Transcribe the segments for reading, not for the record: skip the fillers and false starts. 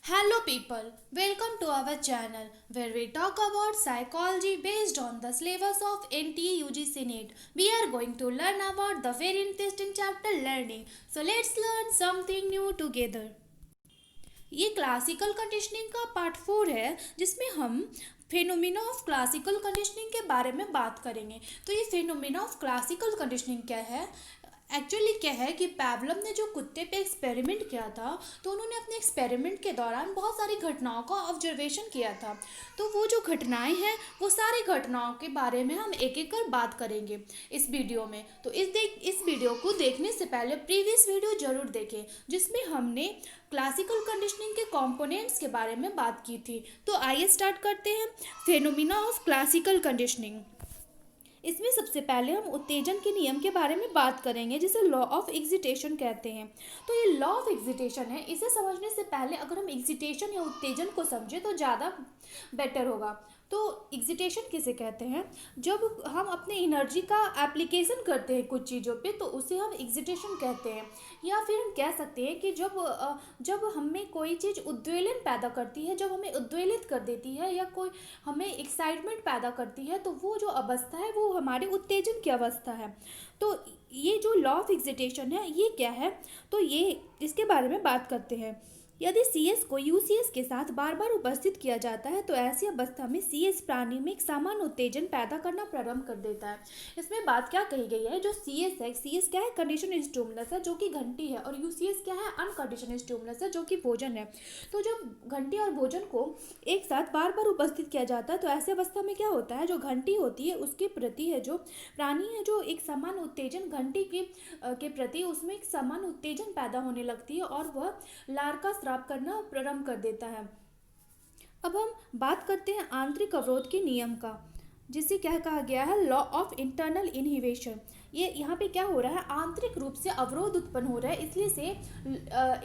Hello, people. Welcome to our channel where we talk about psychology based on the syllabus of NTA UGC NEET. We are going to learn about the very interesting chapter learning. So, let's learn something new together. ये classical conditioning का part 4 है जिसमें हम phenomena of classical conditioning के बारे में बात करेंगे। तो ये फेनोमिना ऑफ क्लासिकल कंडीशनिंग क्या है? एक्चुअली क्या है कि पैवलम ने जो कुत्ते पे एक्सपेरिमेंट किया था, तो उन्होंने अपने एक्सपेरिमेंट के दौरान बहुत सारी घटनाओं का ऑब्जर्वेशन किया था। तो वो जो घटनाएं हैं वो सारी घटनाओं के बारे में हम एक एक कर बात करेंगे इस वीडियो में। तो इस वीडियो को देखने से पहले प्रीवियस वीडियो जरूर देखें जिसमें हमने क्लासिकल कंडीशनिंग के कंपोनेंट्स के बारे में बात की थी। तो आइए स्टार्ट करते हैं फेनोमिना ऑफ क्लासिकल कंडीशनिंग। इसमें सबसे पहले हम उत्तेजन के नियम के बारे में बात करेंगे जिसे लॉ ऑफ एक्सिटेशन कहते हैं। तो ये लॉ ऑफ एक्सिटेशन है, इसे समझने से पहले अगर हम एक्सिटेशन या उत्तेजन को समझें तो ज़्यादा बेटर होगा। तो एक्सिटेशन किसे कहते हैं? जब हम अपने एनर्जी का एप्लीकेशन करते हैं कुछ चीज़ों पे तो उसे हम एक्सिटेशन कहते हैं। या फिर हम कह सकते हैं कि जब हमें कोई चीज़ उद्वेलन पैदा करती है, जब हमें उद्वेलित कर देती है या कोई हमें एक्साइटमेंट पैदा करती है, तो वो जो अवस्था है वो हमारे उत्तेजन की अवस्था है। तो ये जो लॉ ऑफ एक्सिटेशन है ये क्या है? तो ये इसके बारे में बात करते हैं। यदि CS को UCS के साथ बार बार उपस्थित किया जाता है तो ऐसी अवस्था में CS प्राणी में एक सामान्य उत्तेजन पैदा करना प्रारंभ कर देता है। इसमें बात क्या कही गई है? जो CS है, CS क्या है? कंडीशन स्टिमुलस है जो कि घंटी है, और UCS क्या है? अनकंडीशन स्टिमुलस है जो कि भोजन है। तो जब घंटी और भोजन को एक साथ बार बार उपस्थित किया जाता है तो ऐसी अवस्था में क्या होता है? जो घंटी होती है उसके प्रति है जो प्राणी है, जो एक समान उत्तेजन घंटी के प्रति उसमें एक समान उत्तेजन पैदा होने लगती है और वह लार का स्राव करना प्रारंभ कर देता है। अब हम बात करते हैं आंतरिक अवरोध के नियम का, जिसे क्या कहा गया है? Law of internal inhibition. ये यहाँ पे क्या हो रहा है? आंतरिक रूप से अवरोध उत्पन्न हो रहा है, इसलिए से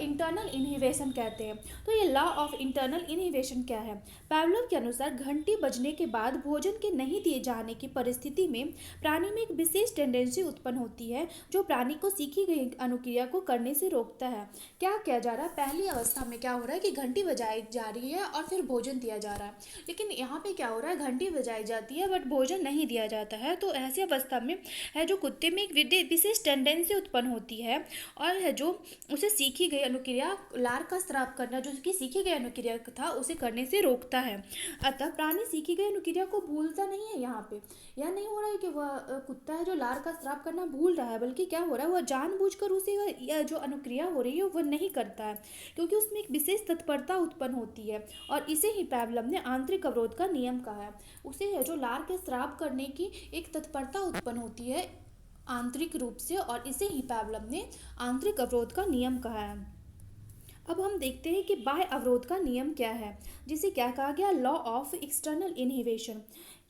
इंटरनल इनहिबिशन कहते हैं। तो ये लॉ ऑफ इंटरनल इनहिबिशन क्या है? पैवलोव के अनुसार घंटी बजने के बाद भोजन के नहीं दिए जाने की परिस्थिति में प्राणी में एक विशेष टेंडेंसी उत्पन्न होती है जो प्राणी को सीखी गई अनुक्रिया को करने से रोकता है। क्या किया जा रहा है? पहली अवस्था में क्या हो रहा है कि घंटी बजाई जा रही है और फिर भोजन दिया जा रहा है, लेकिन यहाँ पे क्या हो रहा है? घंटी बजाई जाती है बट भोजन नहीं दिया जाता है। तो ऐसी अवस्था में है जो कुत्ते में एक विशेष टेंडेंसी उत्पन्न होती है और है जो उसे सीखी गई अनुक्रिया लार का स्राव करना, जो कि सीखी गई अनुक्रिया था उसे करने से रोकता है। अतः प्राणी सीखी गई अनुक्रिया को भूलता नहीं है। यहाँ पे यह नहीं हो रहा है कि वह कुत्ता है जो लार का स्राव करना भूल रहा है, बल्कि क्या हो रहा है? वह जानबूझकर उसे जो अनुक्रिया हो रही है वह नहीं करता है, क्योंकि उसमें एक विशेष तत्परता उत्पन्न होती है। और इसे ही पैवलव ने आंतरिक अवरोध का नियम कहा है। उसे है जो लार के स्राव करने की एक तत्परता उत्पन्न होती है आंतरिक रूप से, और इसे ही पैवलव ने आंतरिक अवरोध का नियम कहा है। अब हम देखते हैं कि बाह्य अवरोध का नियम क्या है, जिसे क्या कहा गया? Law of external inhibition.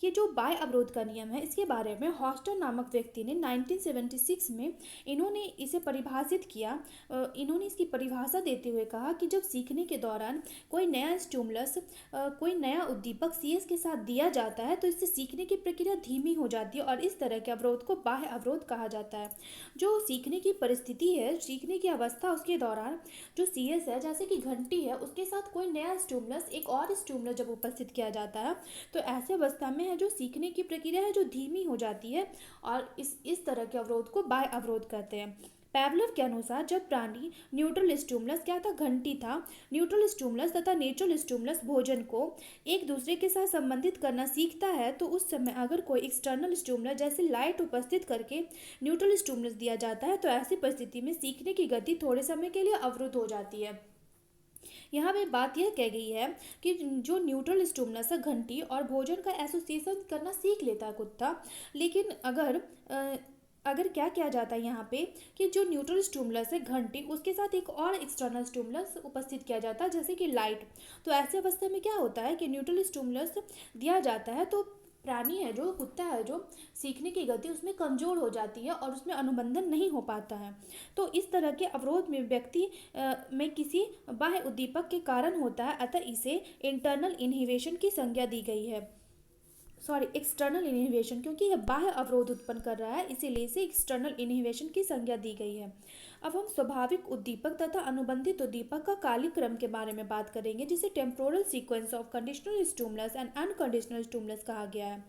ये जो बाह्य अवरोध का नियम है इसके बारे में हॉस्टन नामक व्यक्ति ने 1976 में इन्होंने इसे परिभाषित किया। इन्होंने इसकी परिभाषा देते हुए कहा कि जब सीखने के दौरान कोई नया स्टिमुलस, कोई नया उद्दीपक CS के साथ दिया जाता है तो इससे सीखने की प्रक्रिया धीमी हो जाती है, और इस तरह के अवरोध को बाह्य अवरोध कहा जाता है। जो सीखने की परिस्थिति है, सीखने की अवस्था, उसके दौरान जो CS है, जैसे कि घंटी है, उसके साथ कोई नया स्टिमुलस, एक और स्टिमुलस जब उपस्थित किया जाता है तो ऐसे अवस्था में है जो सीखने की प्रक्रिया है जो धीमी हो जाती है, और इस तरह के अवरोध को बाह्य अवरोध कहते हैं। पैवलव के अनुसार जब प्राणी न्यूट्रल स्टिमुलस, क्या था? घंटी था, न्यूट्रल स्टिमुलस तथा नेचुरल स्टिमुलस भोजन को एक दूसरे के साथ संबंधित करना सीखता है तो उस समय अगर कोई एक्सटर्नल स्टिमुलस जैसे लाइट उपस्थित करके न्यूट्रल स्टिमुलस दिया जाता है तो ऐसी परिस्थिति में सीखने की गति थोड़े समय के लिए अवरुद्ध हो जाती है। यहाँ पे बात यह कह गई है कि जो न्यूट्रल स्टिमुलस है, घंटी और भोजन का एसोसिएशन करना सीख लेता है कुत्ता, लेकिन अगर क्या किया जाता है यहाँ पे कि जो न्यूट्रल स्टिमुलस है, घंटी, उसके साथ एक और एक्सटर्नल स्टिमुलस उपस्थित किया जाता है जैसे कि लाइट, तो ऐसे अवस्था में क्या होता है कि न्यूट्रल स्टिमुलस दिया जाता है तो प्राणी है जो कुत्ता है जो सीखने की गति उसमें कमज़ोर हो जाती है और उसमें अनुबंधन नहीं हो पाता है। तो इस तरह के अवरोध में व्यक्ति में किसी बाह्य उद्दीपक के कारण होता है, अतः इसे इंटरनल इनहिबिशन की संज्ञा दी गई है। एक्सटर्नल इनहिबिशन, क्योंकि यह बाह्य अवरोध उत्पन्न कर रहा है इसीलिए इसे एक्सटर्नल इनहिबिशन की संज्ञा दी गई है। अब हम स्वाभाविक उद्दीपक तथा अनुबंधित उद्दीपक का कालिक क्रम के बारे में बात करेंगे, जिसे temporal sequence of conditional stimulus and unconditional stimulus कहा गया है।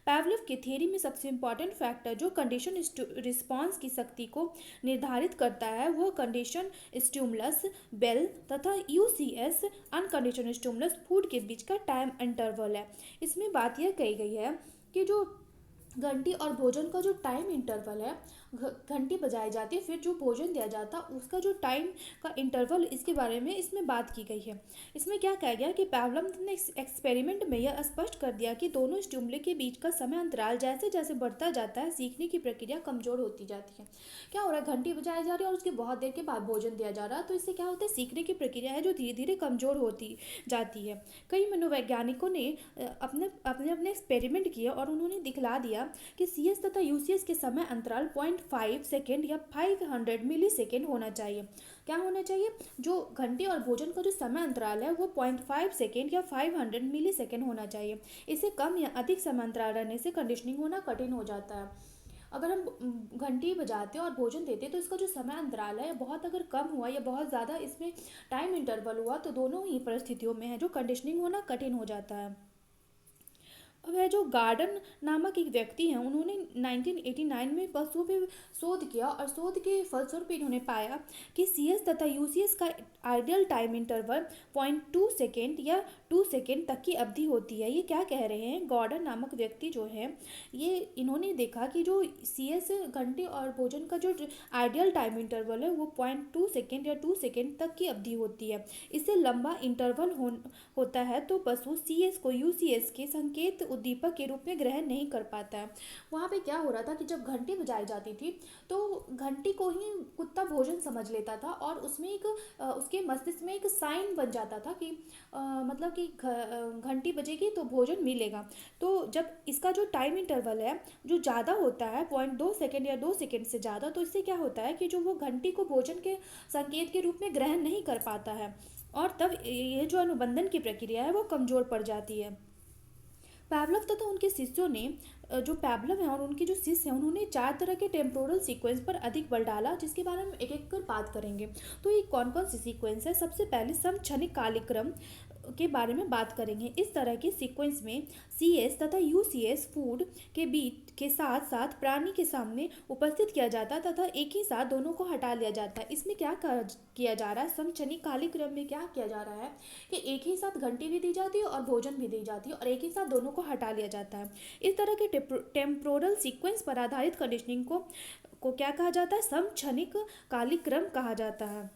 पावलोव की थ्योरी में सबसे इंपॉर्टेंट फैक्टर जो कंडीशन रिस्पॉन्स की शक्ति को निर्धारित करता है वह कंडीशन स्टिमुलस बेल तथा यूसीएस अनकंडीशनल स्टिमुलस फूड के बीच का टाइम इंटरवल है। इसमें बात यह कही गई है कि जो घंटी और भोजन का जो टाइम इंटरवल है, घंटी बजाई जाती है फिर जो भोजन दिया जाता है उसका जो टाइम का इंटरवल, इसके बारे में इसमें बात की गई है। इसमें क्या कहा गया कि पावलोव ने एक्सपेरिमेंट में यह स्पष्ट कर दिया कि दोनों स्टिमुली के बीच का समय अंतराल जैसे जैसे बढ़ता जाता है सीखने की प्रक्रिया कमजोर होती जाती है। क्या हो रहा है, घंटी बजाई जा रही है और उसके बहुत देर के बाद भोजन दिया जा रहा है, तो इससे क्या होता है, सीखने की प्रक्रिया है जो धीरे धीरे कमजोर होती जाती है। कई मनोवैज्ञानिकों ने अपने अपने अपने एक्सपेरिमेंट किए और उन्होंने दिखला दिया कि सीएस तथा यूसीएस के समय अंतराल 0.5 सेकेंड या 500 मिली सेकेंड होना चाहिए। क्या होना चाहिए, जो घंटे और भोजन का जो समय अंतराल है वो 0.5 सेकेंड या 500 मिली सेकेंड होना चाहिए। इससे कम या अधिक समय अंतराल रहने से कंडीशनिंग होना कठिन हो जाता है। अगर हम घंटी बजाते हैं और भोजन देते हैं तो इसका जो समय अंतराल है बहुत अगर कम हुआ या बहुत ज़्यादा इसमें टाइम इंटरवल हुआ तो दोनों ही परिस्थितियों में है जो कंडीशनिंग होना कठिन हो जाता है। अब है जो गार्डन नामक एक व्यक्ति हैं, उन्होंने 1989 में पशुओं पे शोध किया और शोध के फलस्वरूप इन्होंने पाया कि सीएस तथा यूसीएस का आइडियल टाइम इंटरवल 0.2 सेकेंड या 2 सेकेंड तक की अवधि होती है। ये क्या कह रहे हैं, गॉर्डन नामक व्यक्ति जो है ये इन्होंने देखा कि जो सीएस घंटे और भोजन का जो आइडियल टाइम इंटरवल है वो 0.2 सेकेंड या 2 सेकेंड तक की अवधि होती है। इससे लंबा इंटरवल होता है तो पशु सीएस को यूसीएस के संकेत उद्दीपक के रूप में ग्रहण नहीं कर पाता है। वहाँ पे क्या हो रहा था कि जब घंटी बजाई जाती थी तो घंटी को ही कुत्ता भोजन समझ लेता था और उसमें एक उसके मस्तिष्क में एक साइन बन जाता था कि मतलब कि घंटी बजेगी तो भोजन मिलेगा। तो जब इसका जो टाइम इंटरवल है जो ज़्यादा होता है 0.2 सेकेंड या 2 सेकेंड से ज़्यादा, तो इससे क्या होता है कि जो वो घंटी को भोजन के संकेत के रूप में ग्रहण नहीं कर पाता है और तब ये जो अनुबंधन की प्रक्रिया है वो कमज़ोर पड़ जाती है। पावलोव तथा उनके शिष्यों ने जो पावलोव हैं और उनके जो शिष्य हैं उन्होंने 4 तरह के टेम्पोरल सीक्वेंस पर अधिक बल डाला, जिसके बारे में एक एक कर बात करेंगे। तो ये कौन कौन सी सीक्वेंस है, सबसे पहले समक्षणिक कालिक्रम के बारे में बात करेंगे। इस तरह के सीक्वेंस में सीएस तथा यूसीएस फूड के बीच के साथ साथ प्राणी के सामने उपस्थित किया जाता है तथा एक ही साथ दोनों को हटा लिया जाता है। इसमें क्या किया जा रहा है, समक्षणिक कालिक्रम में क्या किया जा रहा है कि एक ही साथ घंटी भी दी जाती है और भोजन भी दी जाती है और एक ही साथ दोनों को हटा लिया जाता है। इस तरह के टेम्पोरल सीक्वेंस पर आधारित कंडीशनिंग को क्या कहा जाता है, समक्षणिक कालिक्रम कहा जाता है।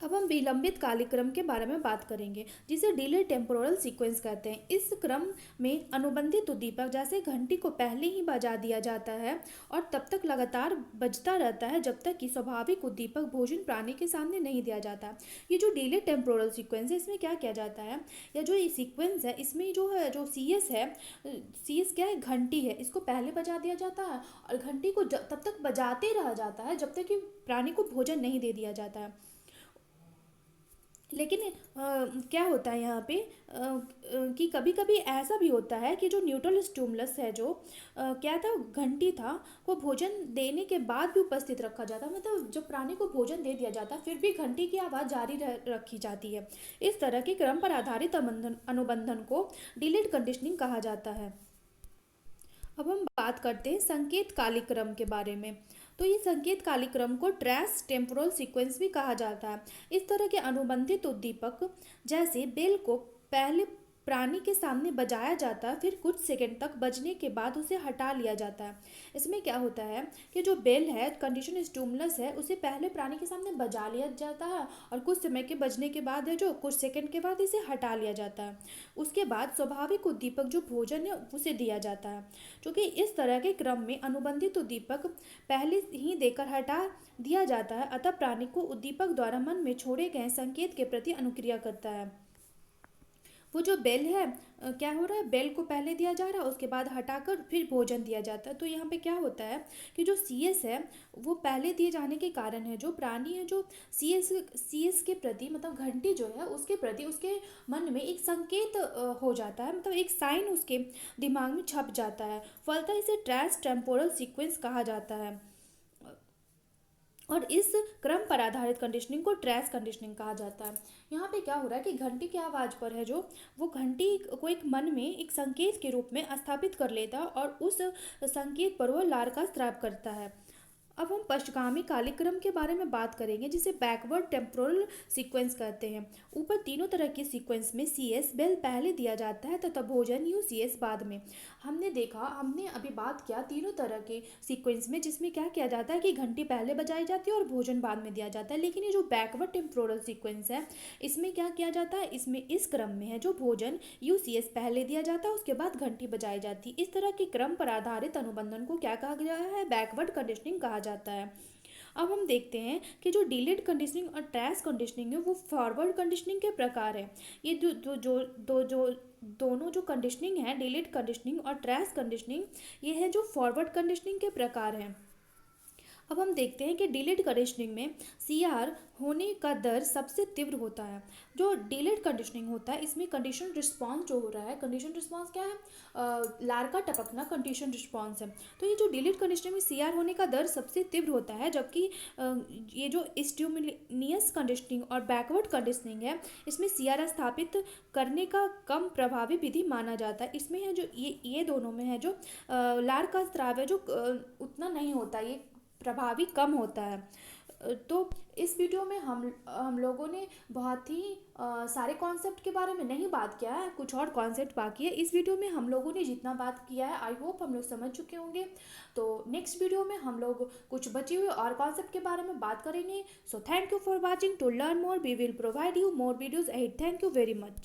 अब हम विलंबित कालिक्रम के बारे में बात करेंगे, जिसे डिले टेम्पोरल सीक्वेंस कहते हैं। इस क्रम में अनुबंधित उद्दीपक जैसे घंटी को पहले ही बजा दिया जाता है और तब तक लगातार बजता रहता है जब तक कि स्वाभाविक उद्दीपक भोजन प्राणी के सामने नहीं दिया जाता। ये जो डिले टेम्पोरल सीक्वेंस है इसमें क्या किया जाता है, या जो ये सीक्वेंस है इसमें जो है जो सीएस है, सीएस क्या है, घंटी है, इसको पहले बजा दिया जाता है और घंटी को तब तक बजाते रहा जाता है जब तक कि प्राणी को भोजन नहीं दे दिया जाता है। लेकिन क्या होता है यहाँ पे कि कभी कभी ऐसा भी होता है कि जो न्यूट्रल स्टिमुलस है जो क्या था, घंटी था, को भोजन देने के बाद भी उपस्थित रखा जाता है, मतलब जब प्राणी को भोजन दे दिया जाता है फिर भी घंटी की आवाज़ जारी रखी जाती है। इस तरह के क्रम पर आधारित अनुबंधन को डिलेड कंडीशनिंग कहा जाता है। अब हम बात करते हैं संकेत कालिक्रम के बारे में। तो ये संकेत कालिक्रम को ट्रेस टेम्पोरल सीक्वेंस भी कहा जाता है। इस तरह के अनुबंधित उद्दीपक जैसे बेल को पहले प्राणी के सामने बजाया जाता है, फिर कुछ सेकंड तक बजने के बाद उसे हटा लिया जाता है। इसमें क्या होता है कि जो बेल है, कंडीशन स्टिमुलस है, उसे पहले प्राणी के सामने बजा लिया जाता है और कुछ समय के बजने के बाद है जो कुछ सेकंड के बाद इसे हटा लिया जाता है। उसके बाद स्वाभाविक उद्दीपक जो भोजन है उसे दिया जाता है। क्योंकि इस तरह के क्रम में अनुबंधित उद्दीपक पहले ही देकर हटा दिया जाता है, अतः प्राणी को उद्दीपक द्वारा मन में छोड़े गए संकेत के प्रति अनुक्रिया करता है। वो जो बेल है, क्या हो रहा है, बेल को पहले दिया जा रहा है, उसके बाद हटाकर फिर भोजन दिया जाता है। तो यहाँ पे क्या होता है कि जो सीएस है वो पहले दिए जाने के कारण है जो प्राणी है जो सीएस के प्रति, मतलब घंटी जो है उसके प्रति उसके मन में एक संकेत हो जाता है, मतलब एक साइन उसके दिमाग में छप जाता है। फलतः इसे ट्रांस टेम्पोरल सीक्वेंस कहा जाता है। और इस क्रम पर आधारित कंडीशनिंग को ट्रेस कंडीशनिंग कहा जाता है। यहाँ पे क्या हो रहा है कि घंटी की आवाज़ पर है जो, वो घंटी को एक मन में एक संकेत के रूप में स्थापित कर लेता है और उस संकेत पर वो लार का स्राव करता है। अब हम पश्चगामी कालिक क्रम के बारे में बात करेंगे जिसे बैकवर्ड टेम्पोरल सीक्वेंस कहते हैं। ऊपर तीनों तरह के सीक्वेंस में सी एस बेल पहले दिया जाता है तथा भोजन यू सी एस बाद में। हमने अभी बात किया तीनों तरह के सीक्वेंस में जिसमें क्या किया जाता है कि घंटी पहले बजाई जाती है और भोजन बाद में दिया जाता है। लेकिन ये जो बैकवर्ड टेम्पोरल सीक्वेंस है इसमें क्या किया जाता है, इसमें इस क्रम में है जो भोजन यू सी एस पहले दिया जाता है उसके बाद घंटी बजाई जाती है। इस तरह के क्रम पर आधारित अनुबंधन को क्या कहा गया है, बैकवर्ड कंडीशनिंग कहा जाता है। अब हम देखते हैं कि जो डिलेड कंडीशनिंग और ट्रेस कंडीशनिंग है वो फॉरवर्ड कंडीशनिंग के प्रकार है। ये दोनों जो कंडीशनिंग है, डिलेड कंडीशनिंग और ट्रेस कंडीशनिंग, ये है जो फॉरवर्ड कंडीशनिंग के प्रकार हैं। अब हम देखते हैं कि डिलेड कंडीशनिंग में सी आर होने का दर सबसे तीव्र होता है। जो डिलेड कंडीशनिंग होता है इसमें कंडीशन रिस्पॉन्स जो हो रहा है, कंडीशन रिस्पॉन्स क्या है, लार का टपकना कंडीशन रिस्पॉन्स है। तो ये जो डिलेड कंडीशनिंग में सी आर होने का दर सबसे तीव्र होता है, जबकि ये जो स्टिमुलेनियस कंडीशनिंग और बैकवर्ड कंडीशनिंग है इसमें सी आर स्थापित करने का कम प्रभावी विधि माना जाता है। इसमें है जो ये दोनों में है जो लार का स्राव है जो उतना नहीं होता, ये प्रभावी कम होता है। तो इस वीडियो में हम लोगों ने बहुत ही सारे कॉन्सेप्ट के बारे में नहीं बात किया है, कुछ और कॉन्सेप्ट बाकी है। इस वीडियो में हम लोगों ने जितना बात किया है आई होप हम लोग समझ चुके होंगे। तो नेक्स्ट वीडियो में हम लोग कुछ बचे हुए और कॉन्सेप्ट के बारे में बात करेंगे। So thank you for watching. To learn more we will provide you more videos ahead. Thank you very much.